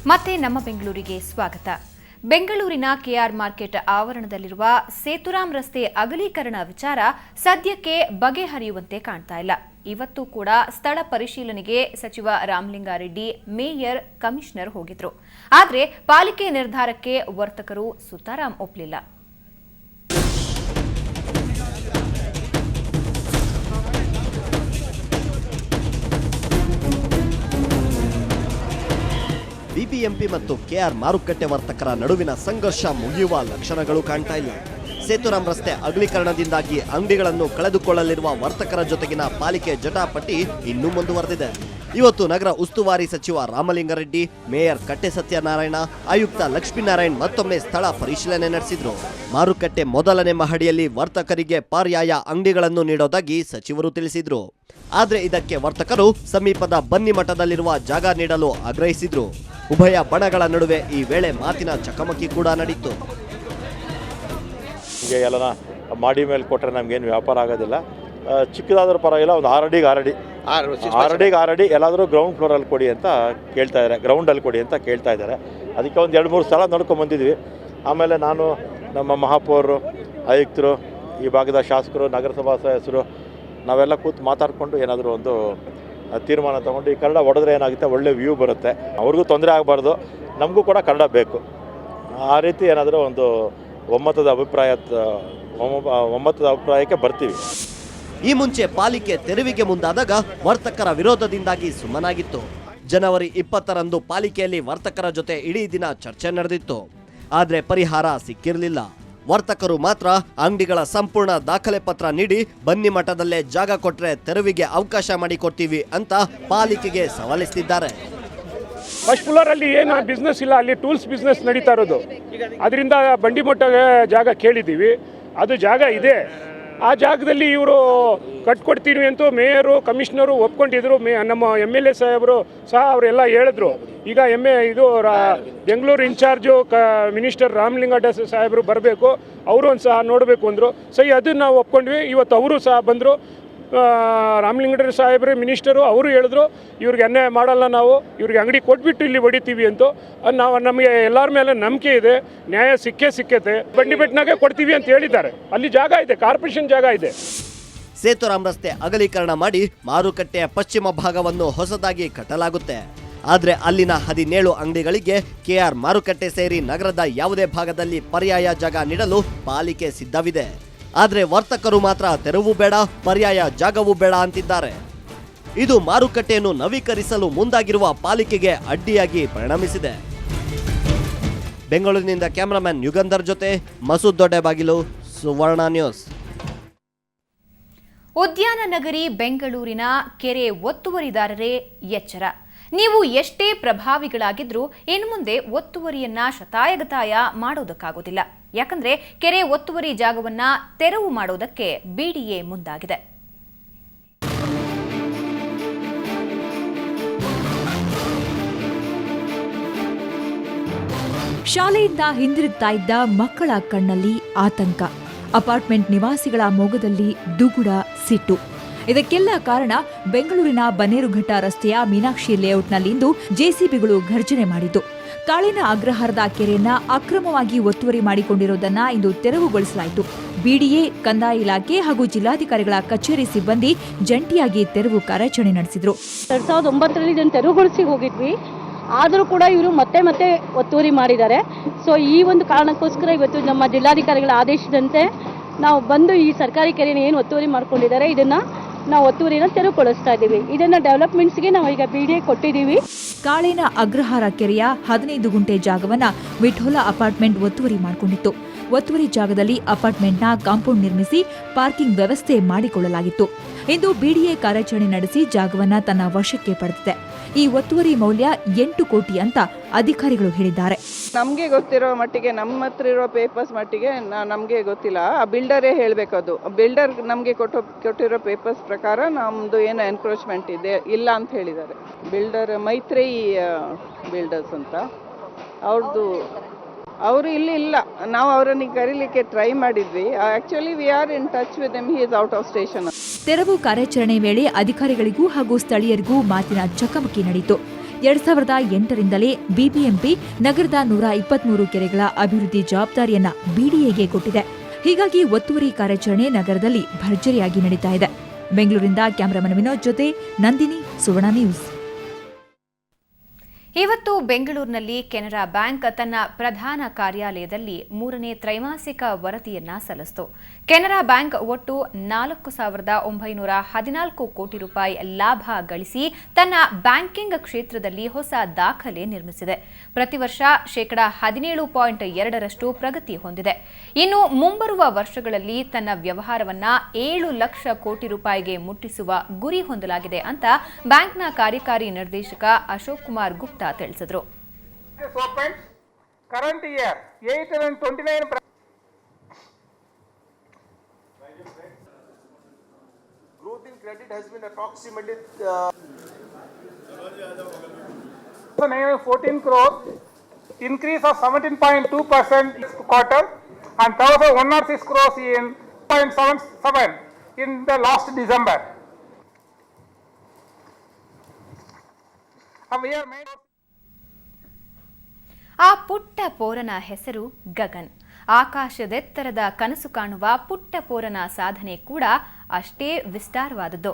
ಮತ್ತೆ ನಮ್ಮ ಬೆಂಗಳೂರಿಗೆ ಸ್ವಾಗತ. ಬೆಂಗಳೂರಿನ ಕೆಆರ್ ಮಾರ್ಕೆಟ್ ಆವರಣದಲ್ಲಿರುವ ಸೇತುರಾಮ್ ರಸ್ತೆ ಅಗಲೀಕರಣ ವಿಚಾರ ಸದ್ಯಕ್ಕೆ ಬಗೆಹರಿಯುವಂತೆ ಕಾಣ್ತಾ ಇಲ್ಲ. ಇವತ್ತು ಕೂಡ ಸ್ಥಳ ಪರಿಶೀಲನೆಗೆ ಸಚಿವ ರಾಮಲಿಂಗಾರೆಡ್ಡಿ, ಮೇಯರ್, ಕಮಿಷನರ್ ಹೋಗಿದ್ರು. ಆದರೆ ಪಾಲಿಕೆ ನಿರ್ಧಾರಕ್ಕೆ ವರ್ತಕರು ಸುತಾರಾಮ್ ಒಪ್ಪಲಿಲ್ಲ. ಬಿಬಿಎಂಪಿ ಮತ್ತು ಕೆಆರ್ ಮಾರುಕಟ್ಟೆ ವರ್ತಕರ ನಡುವಿನ ಸಂಘರ್ಷ ಮುಗಿಯುವ ಲಕ್ಷಣಗಳು ಕಾಣ್ತಾ ಇಲ್ಲ. ಸೇತುರಾಮ್ ರಸ್ತೆ ಅಗಲೀಕರಣದಿಂದಾಗಿ ಅಂಗಡಿಗಳನ್ನು ಕಳೆದುಕೊಳ್ಳಲಿರುವ ವರ್ತಕರ ಜೊತೆಗಿನ ಪಾಲಿಕೆ ಜಟಾಪಟಿ ಇನ್ನೂ ಮುಂದುವರೆದಿದೆ. ಇವತ್ತು ನಗರ ಉಸ್ತುವಾರಿ ಸಚಿವ ರಾಮಲಿಂಗಾರೆಡ್ಡಿ, ಮೇಯರ್ ಕಟ್ಟೆ ಸತ್ಯನಾರಾಯಣ, ಆಯುಕ್ತ ಲಕ್ಷ್ಮೀನಾರಾಯಣ್ ಮತ್ತೊಮ್ಮೆ ಸ್ಥಳ ಪರಿಶೀಲನೆ ನಡೆಸಿದ್ರು. ಮಾರುಕಟ್ಟೆ ಮೊದಲನೇ ಮಹಡಿಯಲ್ಲಿ ವರ್ತಕರಿಗೆ ಪರ್ಯಾಯ ಅಂಗಡಿಗಳನ್ನು ನೀಡೋದಾಗಿ ಸಚಿವರು ತಿಳಿಸಿದ್ರು. ಆದ್ರೆ ಇದಕ್ಕೆ ವರ್ತಕರು ಸಮೀಪದ ಬನ್ನಿಮಠದಲ್ಲಿರುವ ಜಾಗ ನೀಡಲು ಆಗ್ರಹಿಸಿದ್ರು. ಉಭಯ ಬಣಗಳ ನಡುವೆ ಈ ವೇಳೆ ಮಾತಿನ ಚಕಮಕಿ ಕೂಡ ನಡೆಯಿತು. ಈಗ ಎಲ್ಲ ಮಾಡಿ ಮೇಲೆ ಕೊಟ್ಟರೆ ನಮಗೇನು ವ್ಯಾಪಾರ ಆಗೋದಿಲ್ಲ. ಚಿಕ್ಕದಾದ್ರೂ ಪರವಾಗಿಲ್ಲ, ಒಂದು ಆರಡಿಗೆ ಎಲ್ಲಾದರೂ ಗ್ರೌಂಡ್ ಫ್ಲೋರಲ್ಲಿ ಕೊಡಿ ಅಂತ ಕೇಳ್ತಾ ಇದ್ದಾರೆ, ಗ್ರೌಂಡಲ್ಲಿ ಕೊಡಿ ಅಂತ ಕೇಳ್ತಾ ಇದ್ದಾರೆ. ಅದಕ್ಕೆ ಒಂದು 2-3 ಸ್ಥಳ ನೋಡ್ಕೊಂಡು ಬಂದಿದ್ವಿ. ಆಮೇಲೆ ನಾನು, ನಮ್ಮ ಮಹಾಪೌರರು, ಆಯುಕ್ತರು, ಈ ಭಾಗದ ಶಾಸಕರು, ನಗರಸಭಾ ಸದಸ್ಯರು ನಾವೆಲ್ಲ ಕೂತು ಮಾತಾಡಿಕೊಂಡು ಏನಾದರೂ ಒಂದು ತೀರ್ಮಾನ ತೊಗೊಂಡು ಈ ಕನ್ನಡ ಹೊಡೆದ್ರೆ ಏನಾಗುತ್ತೆ, ಒಳ್ಳೆ ವ್ಯೂ ಬರುತ್ತೆ, ಅವ್ರಿಗೂ ತೊಂದರೆ ಆಗಬಾರ್ದು, ನಮಗೂ ಕೂಡ ಕನ್ನಡ ಬೇಕು, ಆ ರೀತಿ ಏನಾದರೂ ಒಂದು ಒಮ್ಮತದ ಅಭಿಪ್ರಾಯಕ್ಕೆ ಬರ್ತೀವಿ. ಈ ಮುಂಚೆ ಪಾಲಿಕೆ ತೆರವಿಗೆ ಮುಂದಾದಾಗ ವರ್ತಕರ ವಿರೋಧದಿಂದಾಗಿ ಸುಮ್ಮನಾಗಿತ್ತು. ಜನವರಿ 20ರಂದು ಪಾಲಿಕೆಯಲ್ಲಿ ವರ್ತಕರ ಜೊತೆ ಇಡೀ ದಿನ ಚರ್ಚೆ ನಡೆದಿತ್ತು. ಆದರೆ ಪರಿಹಾರ ಸಿಕ್ಕಿರಲಿಲ್ಲ. ವರ್ತಕರು ಮಾತ್ರ ಅಂಗಡಿಗಳ ಸಂಪೂರ್ಣ ದಾಖಲೆ ಪತ್ರ ನೀಡಿ ಬನ್ನಿಮಠದಲ್ಲೇ ಜಾಗ ಕೊಟ್ಟರೆ ತೆರವಿಗೆ ಅವಕಾಶ ಮಾಡಿಕೊಡ್ತೀವಿ ಅಂತ ಪಾಲಿಕೆಗೆ ಸವಾಲಿಸ್ತಿದ್ದಾರೆ. ಫಸ್ಟ್ ಫ್ಲೋರ್ ಅಲ್ಲಿ ಏನು ಬಿಸ್ನೆಸ್ ಇಲ್ಲ, ಅಲ್ಲಿ ಟೂಲ್ಸ್ ಬಿಸ್ನೆಸ್ ನಡೀತಾ ಇರೋದು. ಅದರಿಂದ ಬಂಡಿಮಠಗೆ ಜಾಗ ಕೇಳಿದ್ದೀವಿ, ಅದು ಜಾಗ ಇದೆ. ಆ ಜಾಗದಲ್ಲಿ ಇವರು ಕಟ್ಕೊಡ್ತೀವಿ ಅಂತ ಮೇಯರು, ಕಮಿಷನರು ಒಪ್ಕೊಂಡಿದ್ರು. ನಮ್ಮ MLA ಸಾಹೇಬರು ಸಹ ಅವರೆಲ್ಲ ಹೇಳಿದ್ರು. ಈಗ ಬೆಂಗಳೂರು ಇನ್ಚಾರ್ಜು ಮಿನಿಸ್ಟರ್ ರಾಮಲಿಂಗಾರೆಡ್ಡಿ ಸಾಹೇಬರು ಬರಬೇಕು, ಅವರು ಒಂದು ಸಹ ನೋಡಬೇಕು ಅಂದರು. ಸರಿ, ಅದನ್ನು ನಾವು ಒಪ್ಕೊಂಡ್ವಿ. ಇವತ್ತು ಅವರು ಸಹ ಬಂದರು. ರಾಮಲಿಂಗಾರೆಡ್ಡಿ ಸಾಹೇಬ್ರು ಮಿನಿಸ್ಟರು ಅವರು ಹೇಳಿದ್ರು, ಇವ್ರಿಗೆ ಅನ್ಯಾಯ ಮಾಡಲ್ಲ, ನಾವು ಇವ್ರಿಗೆ ಅಂಗಡಿ ಕೊಟ್ಬಿಟ್ಟು ಇಲ್ಲಿ ಹೊಡಿತೀವಿ ಅಂತ. ನಮಗೆ ಎಲ್ಲರ ಮೇಲೆ ನಂಬಿಕೆ ಇದೆ, ನ್ಯಾಯ ಸಿಕ್ಕತ್ತೆ. ಬಂಡಿಬೆಟ್ನಾಗೆ ಕೊಡ್ತೀವಿ ಅಂತ ಹೇಳಿದ್ದಾರೆ. ಅಲ್ಲಿ ಜಾಗ ಇದೆ, ಕಾರ್ಪೊರೇಷನ್ ಜಾಗ ಇದೆ. ಸೇತುರಾಮ್ ರಸ್ತೆ ಅಗಲೀಕರಣ ಮಾಡಿ ಮಾರುಕಟ್ಟೆಯ ಪಶ್ಚಿಮ ಭಾಗವನ್ನು ಹೊಸದಾಗಿ ಕಟ್ಟಲಾಗುತ್ತೆ. ಆದರೆ ಅಲ್ಲಿನ 17 ಅಂಗಡಿಗಳಿಗೆ ಕೆಆರ್ ಮಾರುಕಟ್ಟೆ ಸೇರಿ ನಗರದ ಯಾವುದೇ ಭಾಗದಲ್ಲಿ ಪರ್ಯಾಯ ಜಾಗ ನೀಡಲು ಪಾಲಿಕೆ ಸಿದ್ಧವಿದೆ. ಆದರೆ ವರ್ತಕರು ಮಾತ್ರ ತೆರವು ಬೇಡ, ಪರ್ಯಾಯ ಜಾಗವೂ ಬೇಡ ಅಂತಿದ್ದಾರೆ. ಇದು ಮಾರುಕಟ್ಟೆಯನ್ನು ನವೀಕರಿಸಲು ಮುಂದಾಗಿರುವ ಪಾಲಿಕೆಗೆ ಅಡ್ಡಿಯಾಗಿ ಪರಿಣಮಿಸಿದೆ. ಬೆಂಗಳೂರಿನಿಂದ ಕ್ಯಾಮರಾಮನ್ ಯುಗಂಧರ್ ಜೊತೆ ಮಸೂದ್ ದೊಡ್ಡಬಾಗಿಲು, ಸುವರ್ಣ ನ್ಯೂಸ್. ಉದ್ಯಾನ ನಗರಿ ಬೆಂಗಳೂರಿನ ಕೆರೆ ಒತ್ತುವರಿದಾರರೇ ಎಚ್ಚರ. ನೀವು ಎಷ್ಟೇ ಪ್ರಭಾವಿಗಳಾಗಿದ್ರೂ ಇನ್ನು ಮುಂದೆ ಒತ್ತುವರಿಯನ್ನ ಶತಾಯಗತಾಯ ಮಾಡೋದಕ್ಕಾಗೋದಿಲ್ಲ. ಯಾಕಂದ್ರೆ ಕೆರೆ ಒತ್ತುವರಿ ಜಾಗವನ್ನ ತೆರವು ಮಾಡೋದಕ್ಕೆ ಬಿಡಿಎ ಮುಂದಾಗಿದೆ. ಶಾಲೆಯಿಂದ ಹಿಂದಿರುಗ್ತಾ ಇದ್ದ ಮಕ್ಕಳ ಕಣ್ಣಲ್ಲಿ ಆತಂಕ, ಅಪಾರ್ಟ್ಮೆಂಟ್ ನಿವಾಸಿಗಳ ಮೊಗದಲ್ಲಿ ದುಗುಡ, ಸಿಟ್ಟು. ಇದಕ್ಕೆಲ್ಲ ಕಾರಣ ಬೆಂಗಳೂರಿನ ಬನ್ನೇರುಘಟ್ಟ ರಸ್ತೆಯ ಮೀನಾಕ್ಷಿ ಲೇಔಟ್ನಲ್ಲಿಂದು ಜೆಸಿಬಿಗಳು ಘರ್ಜನೆ ಮಾಡಿದ್ದು. ಕಾಳಿನ ಅಗ್ರಹಾರದ ಕೆರೆಯನ್ನ ಅಕ್ರಮವಾಗಿ ಒತ್ತುವರಿ ಮಾಡಿಕೊಂಡಿರುವುದನ್ನು ಇಂದು ತೆರವುಗೊಳಿಸಲಾಯಿತು. ಬಿಡಿಎ, ಕಂದಾಯ ಇಲಾಖೆ ಹಾಗೂ ಜಿಲ್ಲಾಧಿಕಾರಿಗಳ ಕಚೇರಿ ಸಿಬ್ಬಂದಿ ಜಂಟಿಯಾಗಿ ತೆರವು ಕಾರ್ಯಾಚರಣೆ ನಡೆಸಿದ್ರು. 2009ರಲ್ಲಿ ಇದನ್ನು ತೆರವುಗೊಳಿಸಿ ಹೋಗಿದ್ವಿ, ಆದರೂ ಕೂಡ ಇವರು ಮತ್ತೆ ಒತ್ತುವರಿ ಮಾಡಿದ್ದಾರೆ. ಸೊ ಈ ಒಂದು ಕಾರಣಕ್ಕೋಸ್ಕರ ಇವತ್ತು ನಮ್ಮ ಜಿಲ್ಲಾಧಿಕಾರಿಗಳ ಆದೇಶದಂತೆ ನಾವು ಬಂದು ಈ ಸರ್ಕಾರಿ ಕೆರೆಯನ್ನು ಏನು ಒತ್ತುವರಿ ಮಾಡ್ಕೊಂಡಿದ್ದಾರೆ ಇದನ್ನ ನಾವು ಒತ್ತುವರಿನ ತೆರವುಗೊಳಿಸ್ತಾ ಇದ್ದೀವಿ. ಇದನ್ನ ಡೆವಲಪ್ಮೆಂಟ್ಸ್ಗೆ ನಾವು ಈಗ ಬಿಡಿಎ ಕೊಟ್ಟಿದ್ದೀವಿ. ಕಾಳಿನ ಅಗ್ರಹಾರ ಕೆರೆಯ 15 ಗುಂಟೆ ಜಾಗವನ್ನ ವಿಠೋಲ ಅಪಾರ್ಟ್ಮೆಂಟ್ ಒತ್ತುವರಿ ಮಾಡಿಕೊಂಡಿತ್ತು. ಒತ್ತುವರಿ ಜಾಗದಲ್ಲಿ ಅಪಾರ್ಟ್ಮೆಂಟ್ನ ಕಾಂಪೌಂಡ್ ನಿರ್ಮಿಸಿ ಪಾರ್ಕಿಂಗ್ ವ್ಯವಸ್ಥೆ ಮಾಡಿಕೊಳ್ಳಲಾಗಿತ್ತು. ಇಂದು ಬಿಡಿಎ ಕಾರ್ಯಾಚರಣೆ ನಡೆಸಿ ಜಾಗವನ್ನ ತನ್ನ ವಶಕ್ಕೆ ಪಡೆದಿದೆ. ಈ ಒತ್ತುವರಿ ಮೌಲ್ಯ 8 ಕೋಟಿ ಅಂತ ಅಧಿಕಾರಿಗಳು ಹೇಳಿದ್ದಾರೆ. ನಮಗೆ ಗೊತ್ತಿರೋ ಮಟ್ಟಿಗೆ, ನಮ್ಮ ಹತ್ರ ಇರೋ ಪೇಪರ್ಸ್ ಮಟ್ಟಿಗೆ ನಮಗೆ ಗೊತ್ತಿಲ್ಲ. ಆ ಬಿಲ್ಡರೇ ಹೇಳಬೇಕು. ಅದು ಬಿಲ್ಡರ್ ನಮಗೆ ಕೊಟ್ಟಿರೋ ಪೇಪರ್ಸ್ ಪ್ರಕಾರ ನಮ್ಮದು ಏನು ಎನ್ಕ್ರೋಚ್ಮೆಂಟ್ ಇದೆ ಇಲ್ಲ ಅಂತ ಹೇಳಿದ್ದಾರೆ. ಬಿಲ್ಡರ್ ಮೈತ್ರೇಯಿ ಬಿಲ್ಡರ್ಸ್ ಅಂತ, ಅವ್ರದ್ದು ಅವರು ಇಲ್ಲಿ ಇಲ್ಲ. ನಾವು ಅವರನ್ನು ಕರೀಲಿಕ್ಕೆ ಟ್ರೈ ಮಾಡಿದ್ವಿ. Actually we are in touch with him, he is out of station. ತೆರವು ಕಾರ್ಯಾಚರಣೆ ವೇಳೆ ಅಧಿಕಾರಿಗಳಿಗೂ ಹಾಗೂ ಸ್ಥಳೀಯರಿಗೂ ಮಾತಿನ ಚಕಮಕಿ ನಡೆಯಿತು. 2008ರಿಂದಲೇ ಬಿಬಿಎಂಪಿ ನಗರದ 123 ಕೆರೆಗಳ ಅಭಿವೃದ್ಧಿ ಜವಾಬ್ದಾರಿಯನ್ನ ಬಿಡಿಎಗೆ ಕೊಟ್ಟಿದೆ. ಹೀಗಾಗಿ ಒತ್ತುವರಿ ಕಾರ್ಯಾಚರಣೆ ನಗರದಲ್ಲಿ ಭರ್ಜರಿಯಾಗಿ ನಡೀತಾ ಇದೆ. ಬೆಂಗಳೂರಿನಿಂದ ಕ್ಯಾಮರಾಮನ್ ವಿನೋದ್ ಜೊತೆ ನಂದಿನಿ, ಸುವರ್ಣ ನ್ಯೂಸ್. ಇವತ್ತು ಬೆಂಗಳೂರಿನಲ್ಲಿ ಕೆನರಾ ಬ್ಯಾಂಕ್ ತನ್ನ ಪ್ರಧಾನ ಕಾರ್ಯಾಲಯದಲ್ಲಿ 3ನೇ ತ್ರೈಮಾಸಿಕ ವರದಿಯನ್ನ ಸಲ್ಲಿಸಿತು. ಕೆನರಾ ಬ್ಯಾಂಕ್ ಒಟ್ಟು 4,914 ಕೋಟಿ ರೂಪಾಯಿ ಲಾಭ ಗಳಿಸಿ ತನ್ನ ಬ್ಯಾಂಕಿಂಗ್ ಕ್ಷೇತ್ರದಲ್ಲಿ ಹೊಸ ದಾಖಲೆ ನಿರ್ಮಿಸಿದೆ. ಪ್ರತಿ ವರ್ಷ ,17.2% ಪ್ರಗತಿ ಹೊಂದಿದೆ. ಇನ್ನು ಮುಂಬರುವ ವರ್ಷಗಳಲ್ಲಿ ತನ್ನ ವ್ಯವಹಾರವನ್ನ 7 ಲಕ್ಷ ಕೋಟಿ ರೂಪಾಯಿಗೆ ಮುಟ್ಟಿಸುವ ಗುರಿ ಹೊಂದಲಾಗಿದೆ ಅಂತ ಬ್ಯಾಂಕ್ನ ಕಾರ್ಯಕಾರಿ ನಿರ್ದೇಶಕ ಅಶೋಕ್ ಕುಮಾರ್ ಗುಪ್ತಾ ತಿಳಿಸಿದರು. Current year 829 growth in credit has been approximately 914 crore, increase of 17.2% this quarter, and 1,106 crores in 0.77 in the last December. We are made. ಆ ಪುಟ್ಟ ಪೋರನ ಹೆಸರು ಗಗನ್. ಆಕಾಶದೆತ್ತರದ ಕನಸು ಕಾಣುವ ಪುಟ್ಟ ಪೋರನ ಸಾಧನೆ ಕೂಡ ಅಷ್ಟೇ ವಿಸ್ತಾರವಾದದ್ದು.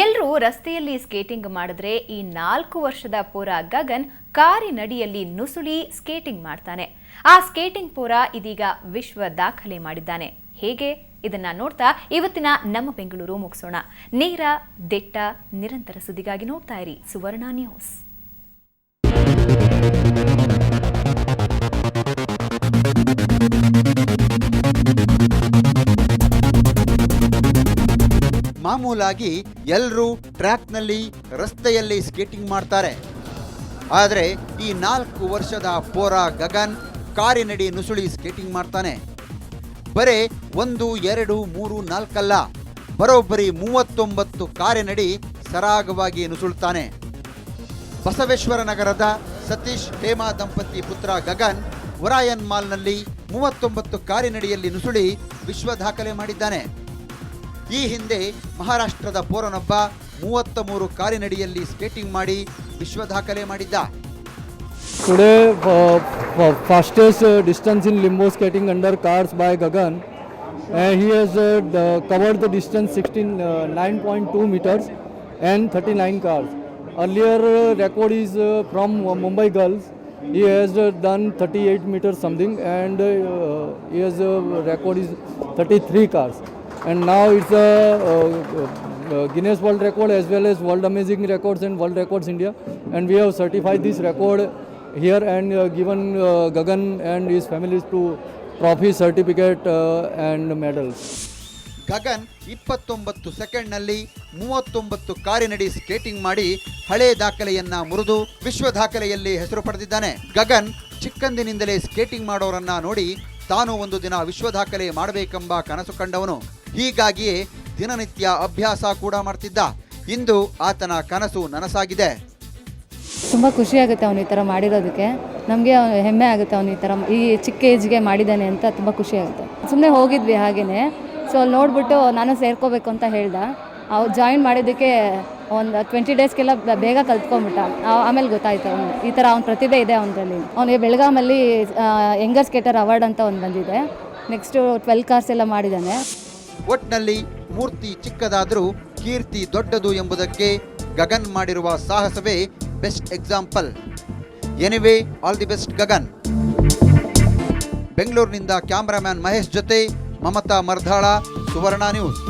ಎಲ್ಲರೂ ರಸ್ತೆಯಲ್ಲಿ ಸ್ಕೇಟಿಂಗ್ ಮಾಡಿದ್ರೆ ಈ 4 ವರ್ಷದ ಪೋರ ಗಗನ್ ಕಾರಿನಡಿಯಲ್ಲಿ ನುಸುಳಿ ಸ್ಕೇಟಿಂಗ್ ಮಾಡ್ತಾನೆ. ಆ ಸ್ಕೇಟಿಂಗ್ ಪೋರ ಇದೀಗ ವಿಶ್ವ ದಾಖಲೆ ಮಾಡಿದ್ದಾನೆ. ಹೇಗೆ ಇದನ್ನ ನೋಡ್ತಾ ಇವತ್ತಿನ ನಮ್ಮ ಬೆಂಗಳೂರು ಮುಗಿಸೋಣ. ನೇರ, ದಿಟ್ಟ, ನಿರಂತರ ಸುದ್ದಿಗಾಗಿ ನೋಡ್ತಾ ಇರಿ ಸುವರ್ಣ ನ್ಯೂಸ್. ಮಾಮೂಲಾಗಿ ಎಲ್ಲರೂ ಟ್ರ್ಯಾಕ್ನಲ್ಲಿ ರಸ್ತೆಯಲ್ಲಿ ಸ್ಕೇಟಿಂಗ್ ಮಾಡ್ತಾರೆ. ಆದರೆ ಈ 4 ವರ್ಷದ ಪೋರ ಗಗನ್ ಕಾರಿನಡಿ ನುಸುಳಿ ಸ್ಕೇಟಿಂಗ್ ಮಾಡ್ತಾನೆ. ಬರೇ 1, 2, 3, 4 ಅಲ್ಲ, ಬರೋಬ್ಬರಿ 39 ಕಾರಿನಡಿ ಸರಾಗವಾಗಿ ನುಸುಳ್ತಾನೆ. ಬಸವೇಶ್ವರ ನಗರದ ಸತೀಶ್ ಹೇಮಾ ದಂಪತಿ ಪುತ್ರ ಗಗನ್ ಒರಾಯನ್ ಮಾಲ್ನಲ್ಲಿ 39 ಕಾರಿನಡಿಯಲ್ಲಿ ನುಸುಳಿ ವಿಶ್ವ ದಾಖಲೆ ಮಾಡಿದ್ದಾನೆ. ಈ ಹಿಂದೆ ಮಹಾರಾಷ್ಟ್ರದ ಪೋರನೊಬ್ಬ 33 ಕಾರಿನಡಿಯಲ್ಲಿ ಸ್ಕೇಟಿಂಗ್ ಮಾಡಿ ವಿಶ್ವ ದಾಖಲೆ ಮಾಡಿದ್ದ. Today, fastest distance in limbo skating under cars by Gagan. He has covered the distance 9.2 meters and 39 cars. Earlier record is from Mumbai Girls. He has done 38 meters something, and he has record is 33 cars. And now it's a Guinness World Record as well as World Amazing Records and World Records India. And we have certified this record here and given Gagan and his families to trophy, certificate and medals. Gagan 29 ಸೆಕೆಂಡ್ನಲ್ಲಿ 39 ಕಾರಿನಡಿ skating ಮಾಡಿ ಹಳೆ ದಾಖಲೆಯನ್ನ ಮುರಿದು ವಿಶ್ವ ದಾಖಲೆಯಲ್ಲಿ ಹೆಸರು ಪಡೆದಿದ್ದಾನೆ. ಗಗನ್ ಚಿಕ್ಕಂದಿನಿಂದಲೇ skating ಮಾಡೋರನ್ನ ನೋಡಿ ತಾನು ಒಂದು ದಿನ ವಿಶ್ವ ದಾಖಲೆ ಮಾಡಬೇಕೆಂಬ ಕನಸು ಕಂಡವನು. ಹೀಗಾಗಿಯೇ ದಿನನಿತ್ಯ ಅಭ್ಯಾಸ ಕೂಡ ಮಾಡ್ತಿದ್ದ. ಇಂದು ಆತನ ಕನಸು ನನಸಾಗಿದೆ. ತುಂಬ ಖುಷಿ ಆಗುತ್ತೆ ಅವನು ಈ ಥರ ಮಾಡಿರೋದಕ್ಕೆ. ನಮಗೆ ಹೆಮ್ಮೆ ಆಗುತ್ತೆ ಅವನು ಈ ಥರ ಈ ಚಿಕ್ಕ ಏಜ್ಗೆ ಮಾಡಿದ್ದಾನೆ ಅಂತ ತುಂಬ ಖುಷಿ ಆಗುತ್ತೆ. ಸುಮ್ಮನೆ ಹೋಗಿದ್ವಿ ಹಾಗೆಯೇ, ಸೊ ಅಲ್ಲಿ ನೋಡಿಬಿಟ್ಟು ನಾನು ಸೇರ್ಕೋಬೇಕು ಅಂತ ಹೇಳ್ದೆ. ಅವ್ರು ಜಾಯಿನ್ ಮಾಡಿದ್ದಕ್ಕೆ ಒಂದು 20 ಡೇಸ್ಗೆಲ್ಲ ಬೇಗ ಕಲ್ತ್ಕೊಂಡ್ಬಿಟ್ಟ. ಆಮೇಲೆ ಗೊತ್ತಾಯ್ತು ಅವನು ಈ ಥರ ಅವ್ನ ಪ್ರತಿಭೆ ಇದೆ ಅವನಲ್ಲಿ. ಅವನಿಗೆ ಬೆಳಗಾಮಲ್ಲಿ ಯಂಗರ್ ಸ್ಕೇಟರ್ ಅವಾರ್ಡ್ ಅಂತ ಒಂದು ಬಂದಿದೆ. ನೆಕ್ಸ್ಟು 12 ಕಾರ್ಸ್ ಎಲ್ಲ ಮಾಡಿದ್ದಾನೆ. ಒಟ್ನಲ್ಲಿ ಮೂರ್ತಿ ಚಿಕ್ಕದಾದರೂ ಕೀರ್ತಿ ದೊಡ್ಡದು ಎಂಬುದಕ್ಕೆ ಗಗನ್ ಮಾಡಿರುವ ಸಾಹಸವೇ best example. Anyway, all the best Gagan. ಬೆಂಗಳೂರಿನಿಂದ ಕ್ಯಾಮರಾಮ್ಯಾನ್ ಮಹೇಶ್ ಜೊತೆ ಮಮತಾ ಮರ್ಧಾಳ, ಸುವರ್ಣ ನ್ಯೂಸ್.